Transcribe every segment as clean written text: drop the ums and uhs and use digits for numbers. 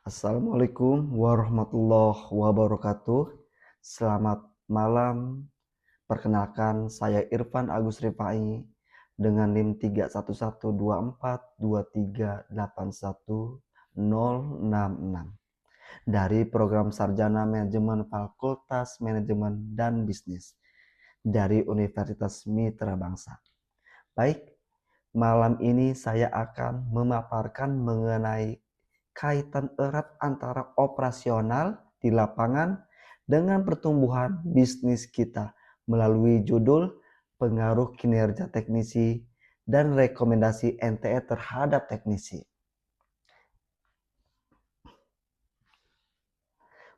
Assalamualaikum warahmatullahi wabarakatuh. Selamat malam. Perkenalkan, saya Irfan Agus Rifai dengan NIM 3112423810066 dari Program Sarjana Manajemen Fakultas Manajemen dan Bisnis dari Universitas Mitra Bangsa. Baik, malam ini saya akan memaparkan mengenai kaitan erat antara operasional di lapangan dengan pertumbuhan bisnis kita melalui judul pengaruh kinerja teknisi dan rekomendasi NTE terhadap teknisi.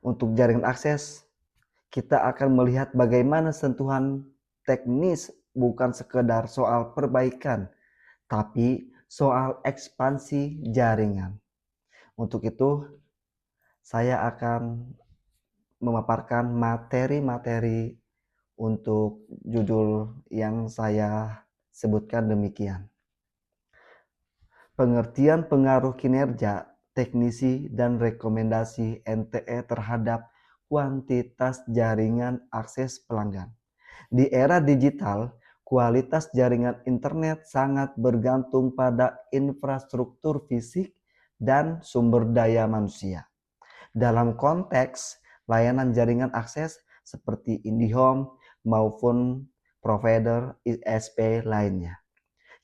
Untuk jaringan akses, kita akan melihat bagaimana sentuhan teknis bukan sekedar soal perbaikan, tapi soal ekspansi jaringan. Untuk itu, saya akan memaparkan materi-materi untuk judul yang saya sebutkan demikian. Pengertian pengaruh kinerja teknisi dan rekomendasi NTE terhadap kuantitas jaringan akses pelanggan. Di era digital, kualitas jaringan internet sangat bergantung pada infrastruktur fisik dan sumber daya manusia. Dalam konteks layanan jaringan akses seperti IndiHome maupun provider ISP lainnya,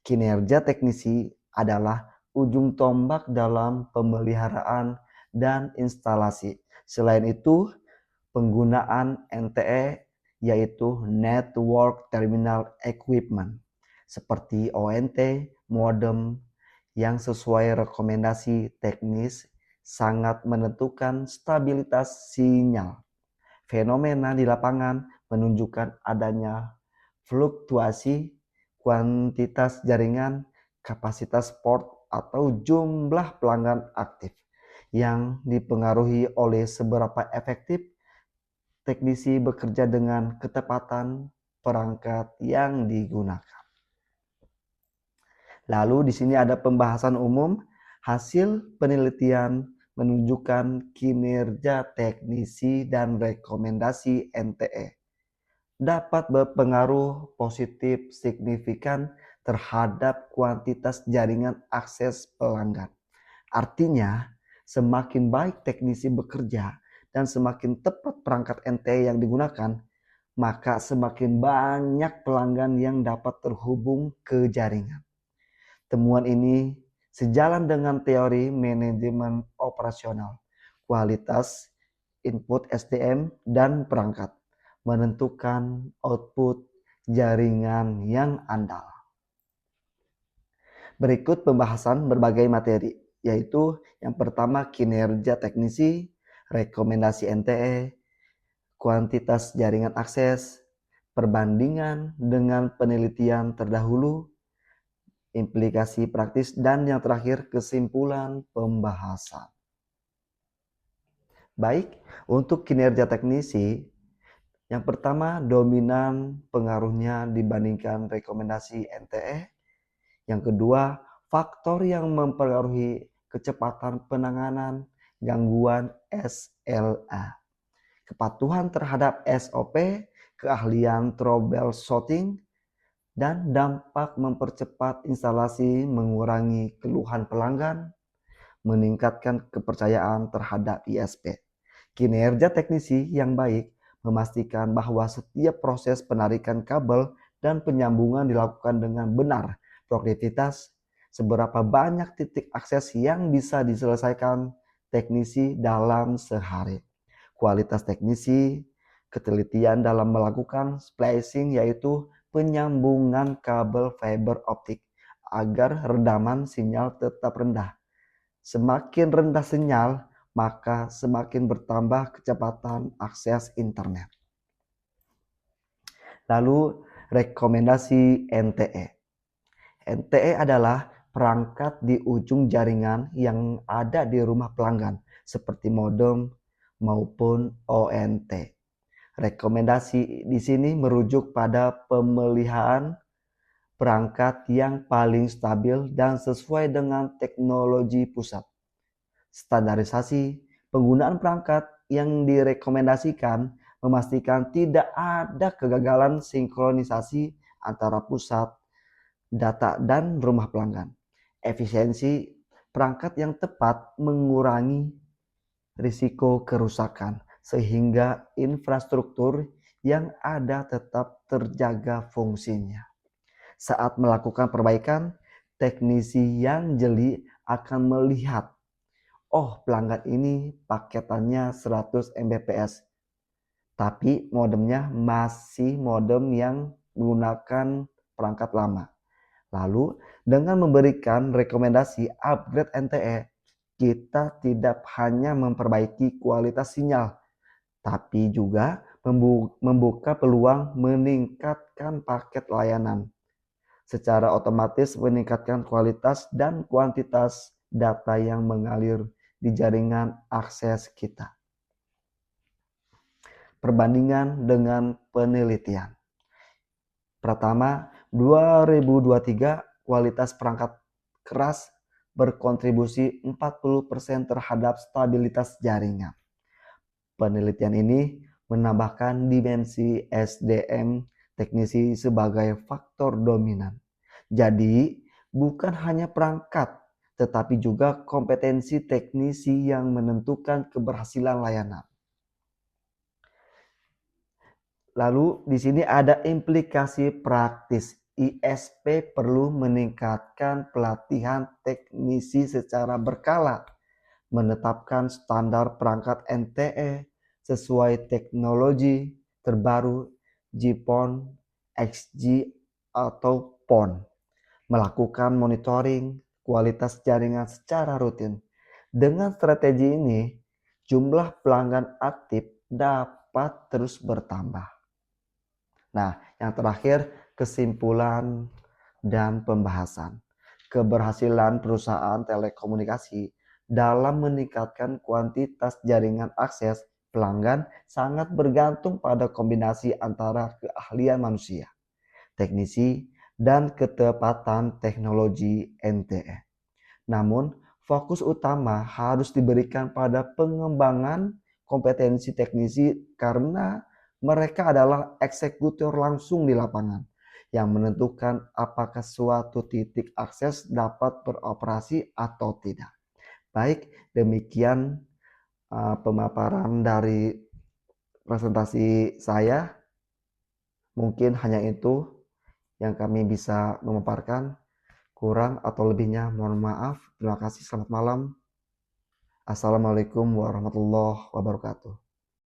kinerja teknisi adalah ujung tombak dalam pemeliharaan dan instalasi. Selain itu, penggunaan NTE yaitu Network Terminal Equipment seperti ONT, modem yang sesuai rekomendasi teknis sangat menentukan stabilitas sinyal. Fenomena di lapangan menunjukkan adanya fluktuasi kuantitas jaringan, kapasitas port, atau jumlah pelanggan aktif yang dipengaruhi oleh seberapa efektif teknisi bekerja dengan ketepatan perangkat yang digunakan. Lalu di sini ada pembahasan umum. Hasil penelitian menunjukkan kinerja teknisi dan rekomendasi NTE dapat berpengaruh positif signifikan terhadap kuantitas jaringan akses pelanggan. Artinya, semakin baik teknisi bekerja dan semakin tepat perangkat NTE yang digunakan, maka semakin banyak pelanggan yang dapat terhubung ke jaringan. Temuan ini sejalan dengan teori manajemen operasional, kualitas input SDM dan perangkat, menentukan output jaringan yang andal. Berikut pembahasan berbagai materi, yaitu yang pertama kinerja teknisi, rekomendasi NTE, kuantitas jaringan akses, perbandingan dengan penelitian terdahulu, implikasi praktis, dan yang terakhir kesimpulan pembahasan. Baik, untuk kinerja teknisi, yang pertama dominan pengaruhnya dibandingkan rekomendasi NTE. Yang kedua, faktor yang mempengaruhi kecepatan penanganan gangguan SLA. Kepatuhan terhadap SOP, keahlian troubleshooting, dan dampak mempercepat instalasi, mengurangi keluhan pelanggan, meningkatkan kepercayaan terhadap ISP. Kinerja teknisi yang baik memastikan bahwa setiap proses penarikan kabel dan penyambungan dilakukan dengan benar, produktivitas, seberapa banyak titik akses yang bisa diselesaikan teknisi dalam sehari. Kualitas teknisi, ketelitian dalam melakukan splicing yaitu penyambungan kabel fiber optik agar redaman sinyal tetap rendah. Semakin rendah sinyal, maka semakin bertambah kecepatan akses internet. Lalu rekomendasi NTE. NTE adalah perangkat di ujung jaringan yang ada di rumah pelanggan seperti modem maupun ONT. Rekomendasi di sini merujuk pada pemeliharaan perangkat yang paling stabil dan sesuai dengan teknologi pusat. Standarisasi penggunaan perangkat yang direkomendasikan memastikan tidak ada kegagalan sinkronisasi antara pusat data dan rumah pelanggan. Efisiensi perangkat yang tepat mengurangi risiko kerusakan sehingga infrastruktur yang ada tetap terjaga fungsinya. Saat melakukan perbaikan, teknisi yang jeli akan melihat, oh pelanggan ini paketannya 100 Mbps, tapi modemnya masih modem yang menggunakan perangkat lama. Lalu, dengan memberikan rekomendasi upgrade NTE, kita tidak hanya memperbaiki kualitas sinyal, tapi juga membuka peluang meningkatkan paket layanan. Secara otomatis meningkatkan kualitas dan kuantitas data yang mengalir di jaringan akses kita. Perbandingan dengan penelitian. Pertama, 2023 kualitas perangkat keras berkontribusi 40% terhadap stabilitas jaringan. Penelitian ini menambahkan dimensi SDM teknisi sebagai faktor dominan. Jadi, bukan hanya perangkat, tetapi juga kompetensi teknisi yang menentukan keberhasilan layanan. Lalu di sini ada implikasi praktis. ISP perlu meningkatkan pelatihan teknisi secara berkala, menetapkan standar perangkat NTE sesuai teknologi terbaru GPON, XG, atau PON, melakukan monitoring kualitas jaringan secara rutin. Dengan strategi ini, jumlah pelanggan aktif dapat terus bertambah. Nah, yang terakhir, kesimpulan dan pembahasan. Keberhasilan perusahaan telekomunikasi dalam meningkatkan kuantitas jaringan akses pelanggan sangat bergantung pada kombinasi antara keahlian manusia, teknisi, dan ketepatan teknologi NTE. Namun, fokus utama harus diberikan pada pengembangan kompetensi teknisi karena mereka adalah eksekutor langsung di lapangan yang menentukan apakah suatu titik akses dapat beroperasi atau tidak. Baik, demikian pemaparan dari presentasi saya. Mungkin hanya itu yang kami bisa memaparkan. Kurang atau lebihnya mohon maaf. Terima kasih. Selamat malam. Assalamualaikum warahmatullahi wabarakatuh.